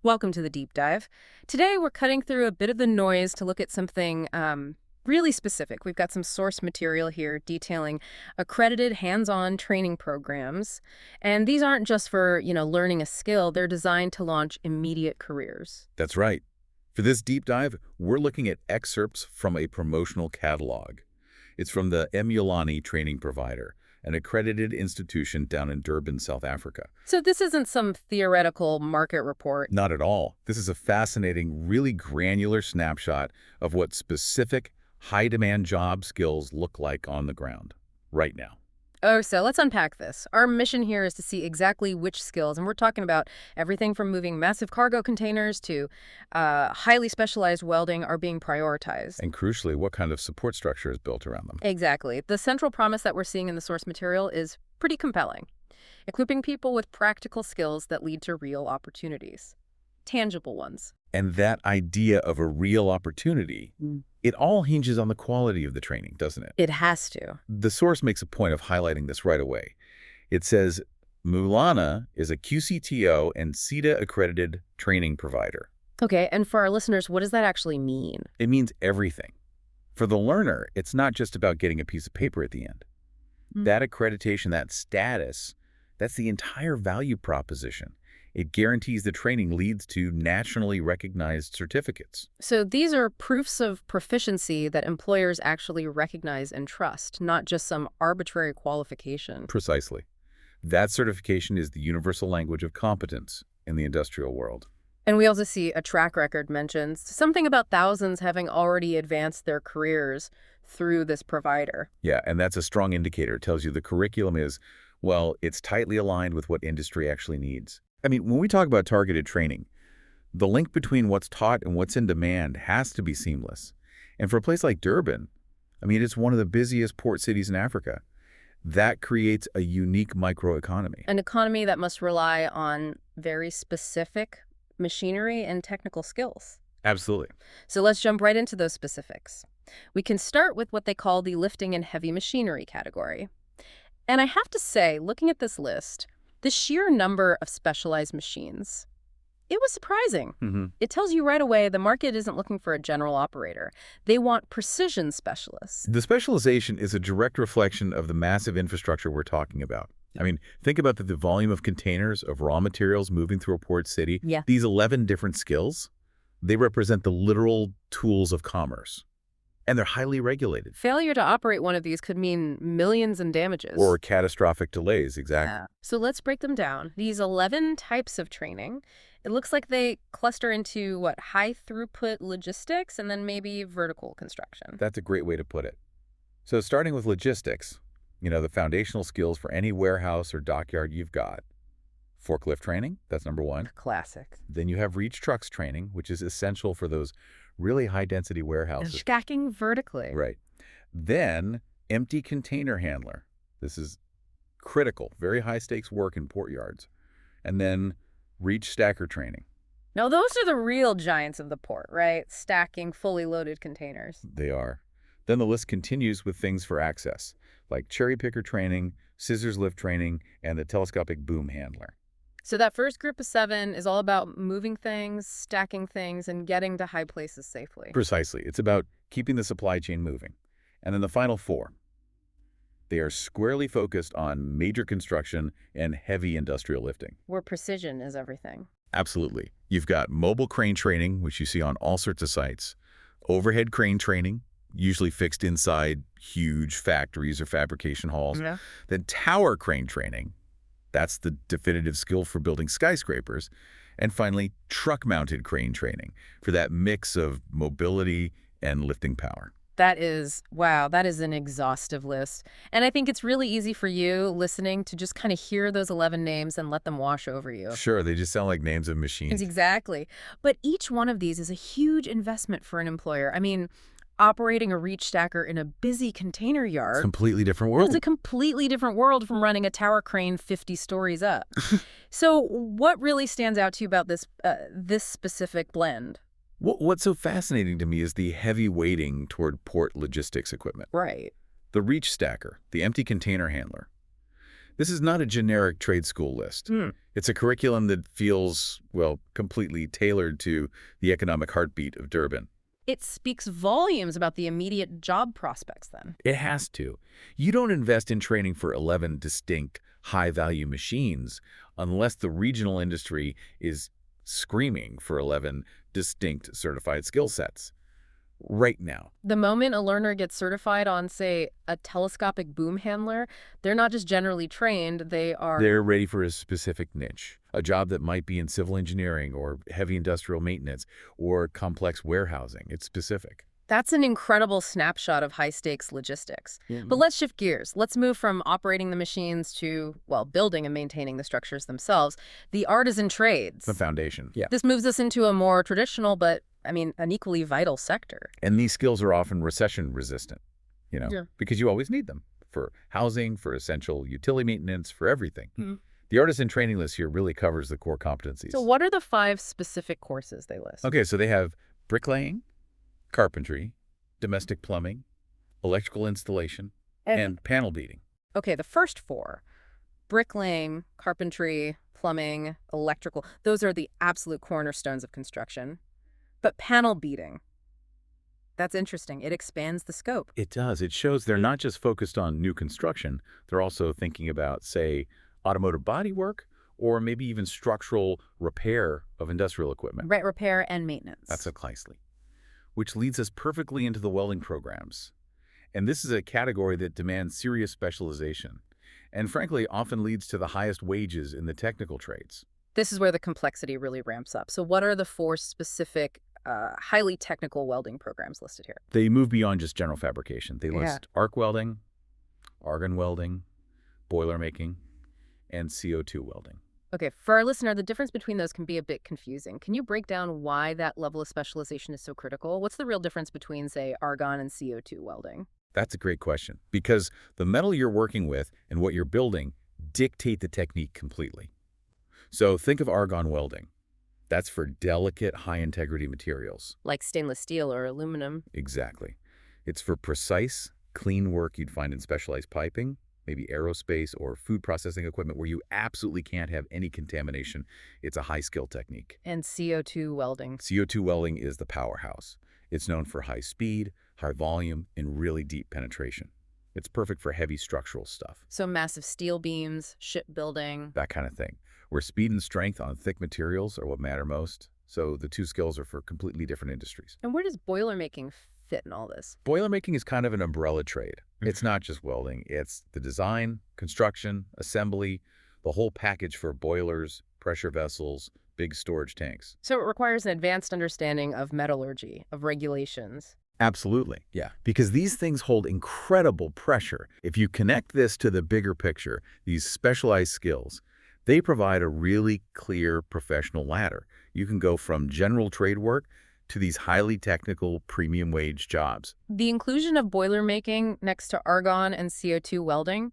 Welcome to the deep dive. Today we're cutting through a bit of the noise to look at something really specific. We've got some source material here detailing accredited hands-on training programs. And these aren't just for, learning a skill. They're designed to launch immediate careers. That's right. For this deep dive, we're looking at excerpts from a promotional catalog. It's from the Mulani training provider, an accredited institution down in Durban, South Africa. So this isn't some theoretical market report. Not at all. This is a fascinating, really granular snapshot of what specific, high-demand job skills look like on the ground right now. Oh, so let's unpack this. Our mission here is to see exactly which skills, and we're talking about everything from moving massive cargo containers to highly specialized welding are being prioritized. And crucially, what kind of support structure is built around them. Exactly. The central promise that we're seeing in the source material is pretty compelling, equipping people with practical skills that lead to real opportunities, tangible ones. And that idea of a real opportunity, it all hinges on the quality of the training, doesn't it? It has to. The source makes a point of highlighting this right away. It says, Mulani is a QCTO and CETA-accredited training provider. Okay, and for our listeners, what does that actually mean? It means everything. For the learner, it's not just about getting a piece of paper at the end. That accreditation, that status, that's the entire value proposition. It guarantees the training leads to nationally recognized certificates. So these are proofs of proficiency that employers actually recognize and trust, not just some arbitrary qualification. Precisely. That certification is the universal language of competence in the industrial world. And we also see a track record mentions something about thousands having already advanced their careers through this provider. Yeah, and that's a strong indicator. It tells you the curriculum is, well, it's tightly aligned with what industry actually needs. I mean, when we talk about targeted training, the link between what's taught and what's in demand has to be seamless. And for a place like Durban, I mean, it's one of the busiest port cities in Africa. That creates a unique microeconomy. An economy that must rely on very specific machinery and technical skills. Absolutely. So let's jump right into those specifics. We can start with what they call the lifting and heavy machinery category. And I have to say, looking at this list, the sheer number of specialized machines, it was surprising. It tells you right away the market isn't looking for a general operator. They want precision specialists. The specialization is a direct reflection of the massive infrastructure we're talking about. I mean, think about the volume of containers, of raw materials moving through a port city. Yeah. These 11 different skills, they represent the literal tools of commerce. And they're highly regulated. Failure to operate one of these could mean millions in damages. Or catastrophic delays, exactly. Yeah. So let's break them down. These 11 types of training, it looks like they cluster into, high-throughput logistics and then maybe vertical construction. That's a great way to put it. So starting with logistics, the foundational skills for any warehouse or dockyard you've got. Forklift training, that's number one. Classic. Then you have reach trucks training, which is essential for those really high-density warehouses. Stacking vertically. Right. Then empty container handler. This is critical, very high-stakes work in port yards. And then reach stacker training. Now, those are the real giants of the port, right? Stacking fully loaded containers. They are. Then the list continues with things for access, like cherry picker training, scissors lift training, and the telescopic boom handler. So that first group of 7 is all about moving things, stacking things, and getting to high places safely. Precisely. It's about keeping the supply chain moving. And then the final 4. They are squarely focused on major construction and heavy industrial lifting. Where precision is everything. Absolutely. You've got mobile crane training, which you see on all sorts of sites. Overhead crane training, usually fixed inside huge factories or fabrication halls. Yeah. Then tower crane training. That's the definitive skill for building skyscrapers. And finally, truck-mounted crane training for that mix of mobility and lifting power. That is an exhaustive list. And I think it's really easy for you listening to just kind of hear those 11 names and let them wash over you. Sure, they just sound like names of machines. Exactly. But each one of these is a huge investment for an employer. I mean, operating a reach stacker in a busy container yard. Completely different world. It's a completely different world from running a tower crane 50 stories up. So what really stands out to you about this specific blend? What's so fascinating to me is the heavy weighting toward port logistics equipment. Right. The reach stacker, the empty container handler. This is not a generic trade school list. Hmm. It's a curriculum that feels, well, completely tailored to the economic heartbeat of Durban. It speaks volumes about the immediate job prospects then. It has to. You don't invest in training for 11 distinct, high-value machines unless the regional industry is screaming for 11 distinct certified skill sets. Right now. The moment a learner gets certified on, say, a telescopic boom handler, they're not just generally trained, They're ready for a specific niche, a job that might be in civil engineering or heavy industrial maintenance or complex warehousing. It's specific. That's an incredible snapshot of high-stakes logistics. Yeah. But let's shift gears. Let's move from operating the machines to, well, building and maintaining the structures themselves, the artisan trades. The foundation. Yeah. This moves us into a more traditional but, an equally vital sector. And these skills are often recession resistant, because you always need them for housing, for essential utility maintenance, for everything. Mm-hmm. The artisan training list here really covers the core competencies. So what are the 5 specific courses they list? Okay, so they have bricklaying, carpentry, domestic plumbing, electrical installation, and panel beating. Okay, the first 4, bricklaying, carpentry, plumbing, electrical, those are the absolute cornerstones of construction. But panel beating, that's interesting. It expands the scope. It does. It shows they're not just focused on new construction. They're also thinking about, say, automotive bodywork or maybe even structural repair of industrial equipment. Right, repair and maintenance. That's precisely. Which leads us perfectly into the welding programs. And this is a category that demands serious specialization and, frankly, often leads to the highest wages in the technical trades. This is where the complexity really ramps up. So what are the 4 specific, highly technical welding programs listed here? They move beyond just general fabrication. They list arc welding, argon welding, boiler making, and CO2 welding. Okay, for our listener, the difference between those can be a bit confusing. Can you break down why that level of specialization is so critical? What's the real difference between, say, argon and CO2 welding? That's a great question, because the metal you're working with and what you're building dictate the technique completely. So think of argon welding. That's for delicate, high-integrity materials. Like stainless steel or aluminum. Exactly. It's for precise, clean work you'd find in specialized piping, maybe aerospace or food processing equipment where you absolutely can't have any contamination. It's a high-skill technique. And CO2 welding. CO2 welding is the powerhouse. It's known for high speed, high volume, and really deep penetration. It's perfect for heavy structural stuff. So massive steel beams, shipbuilding. That kind of thing, where speed and strength on thick materials are what matter most. So the 2 skills are for completely different industries. And where does boiler making fit in all this? Boiler making is kind of an umbrella trade. It's not just welding. It's the design, construction, assembly, the whole package for boilers, pressure vessels, big storage tanks. So it requires an advanced understanding of metallurgy, of regulations. Absolutely. Yeah. Because these things hold incredible pressure. If you connect this to the bigger picture, these specialized skills, they provide a really clear professional ladder. You can go from general trade work to these highly technical premium wage jobs. The inclusion of boiler making next to argon and CO2 welding,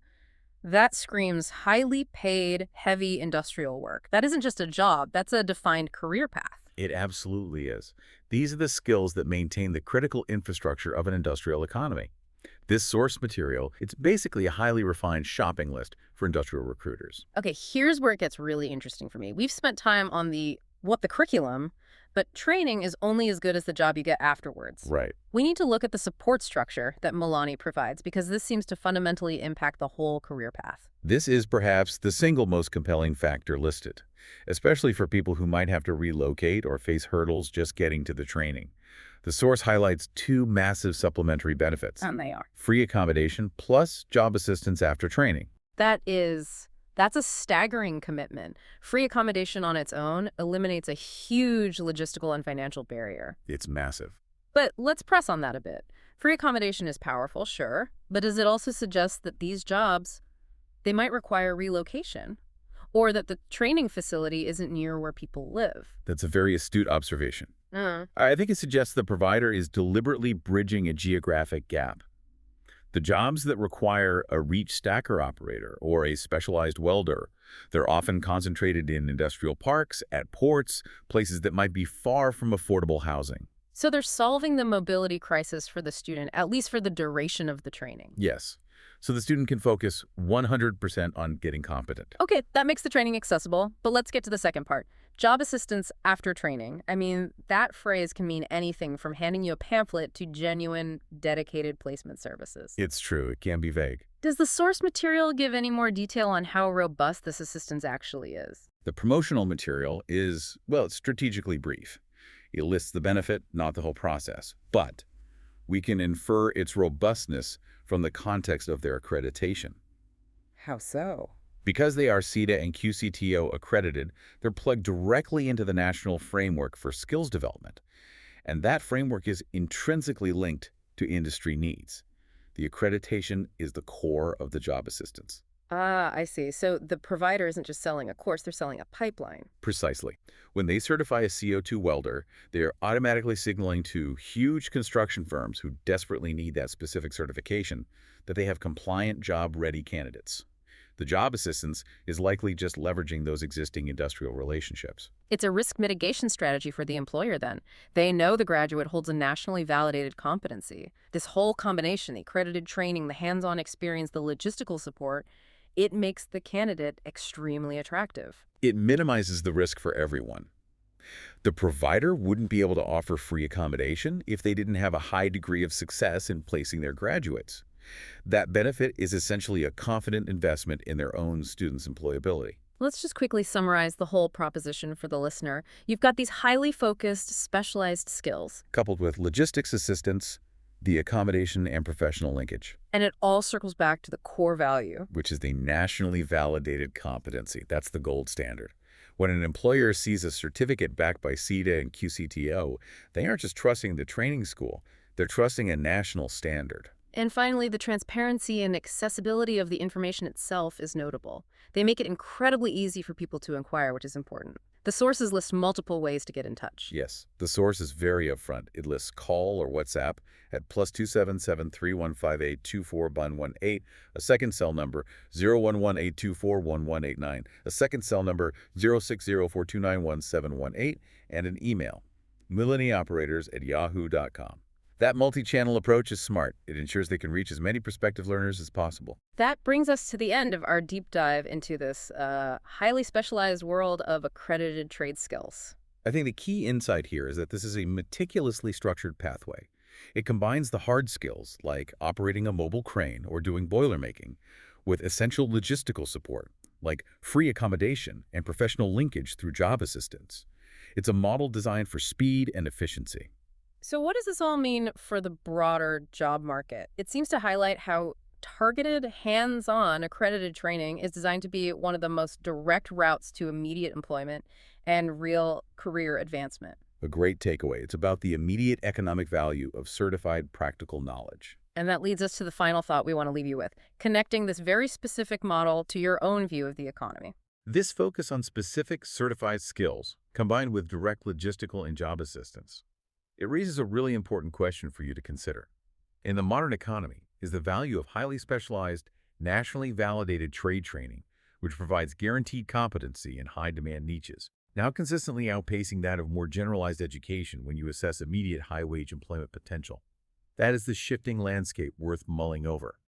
that screams highly paid, heavy industrial work. That isn't just a job, that's a defined career path. It absolutely is. These are the skills that maintain the critical infrastructure of an industrial economy. This source material, it's basically a highly refined shopping list for industrial recruiters. Okay, here's where it gets really interesting for me. We've spent time on the curriculum, but training is only as good as the job you get afterwards. Right. We need to look at the support structure that Mulani provides because this seems to fundamentally impact the whole career path. This is perhaps the single most compelling factor listed, especially for people who might have to relocate or face hurdles just getting to the training. The source highlights 2 massive supplementary benefits. And they are. Free accommodation plus job assistance after training. That's a staggering commitment. Free accommodation on its own eliminates a huge logistical and financial barrier. It's massive. But let's press on that a bit. Free accommodation is powerful, sure, but does it also suggest that these jobs, they might require relocation? Or that the training facility isn't near where people live? That's a very astute observation. I think it suggests the provider is deliberately bridging a geographic gap. The jobs that require a reach stacker operator or a specialized welder, they're often concentrated in industrial parks, at ports, places that might be far from affordable housing. So they're solving the mobility crisis for the student, at least for the duration of the training. Yes. so the student can focus 100% on getting competent. Okay, that makes the training accessible, but let's get to the second part. Job assistance after training. I mean, that phrase can mean anything from handing you a pamphlet to genuine, dedicated placement services. It's true, it can be vague. Does the source material give any more detail on how robust this assistance actually is? The promotional material is, well, it's strategically brief. It lists the benefit, not the whole process. But we can infer its robustness from the context of their accreditation. How so? Because they are CETA and QCTO accredited, they're plugged directly into the national framework for skills development. And that framework is intrinsically linked to industry needs. The accreditation is the core of the job assistance. Ah, I see. So the provider isn't just selling a course, they're selling a pipeline. Precisely. When they certify a CO2 welder, they are automatically signaling to huge construction firms who desperately need that specific certification that they have compliant, job-ready candidates. The job assistance is likely just leveraging those existing industrial relationships. It's a risk mitigation strategy for the employer then. They know the graduate holds a nationally validated competency. This whole combination, the accredited training, the hands-on experience, the logistical support, it makes the candidate extremely attractive. It minimizes the risk for everyone. The provider wouldn't be able to offer free accommodation if they didn't have a high degree of success in placing their graduates. That benefit is essentially a confident investment in their own students' employability. Let's just quickly summarize the whole proposition for the listener. You've got these highly focused, specialized skills. Coupled with logistics assistance, the accommodation and professional linkage. And it all circles back to the core value. Which is the nationally validated competency. That's the gold standard. When an employer sees a certificate backed by CETA and QCTO, they aren't just trusting the training school, they're trusting a national standard. And finally, the transparency and accessibility of the information itself is notable. They make it incredibly easy for people to inquire, which is important. The sources list multiple ways to get in touch. Yes, the source is very upfront. It lists call or WhatsApp at +277 3158 2418, a second cell number 011-824-1189, a second cell number 060-429-1718, and an email, mullanioperators@yahoo.com. That multi-channel approach is smart. It ensures they can reach as many prospective learners as possible. That brings us to the end of our deep dive into this highly specialized world of accredited trade skills. I think the key insight here is that this is a meticulously structured pathway. It combines the hard skills, like operating a mobile crane or doing boiler making, with essential logistical support, like free accommodation and professional linkage through job assistance. It's a model designed for speed and efficiency. So what does this all mean for the broader job market? It seems to highlight how targeted, hands-on accredited training is designed to be one of the most direct routes to immediate employment and real career advancement. A great takeaway. It's about the immediate economic value of certified practical knowledge. And that leads us to the final thought we want to leave you with, connecting this very specific model to your own view of the economy. This focus on specific certified skills, combined with direct logistical and job assistance, it raises a really important question for you to consider. In the modern economy, is the value of highly specialized, nationally validated trade training, which provides guaranteed competency in high-demand niches, now consistently outpacing that of more generalized education when you assess immediate high-wage employment potential? That is the shifting landscape worth mulling over.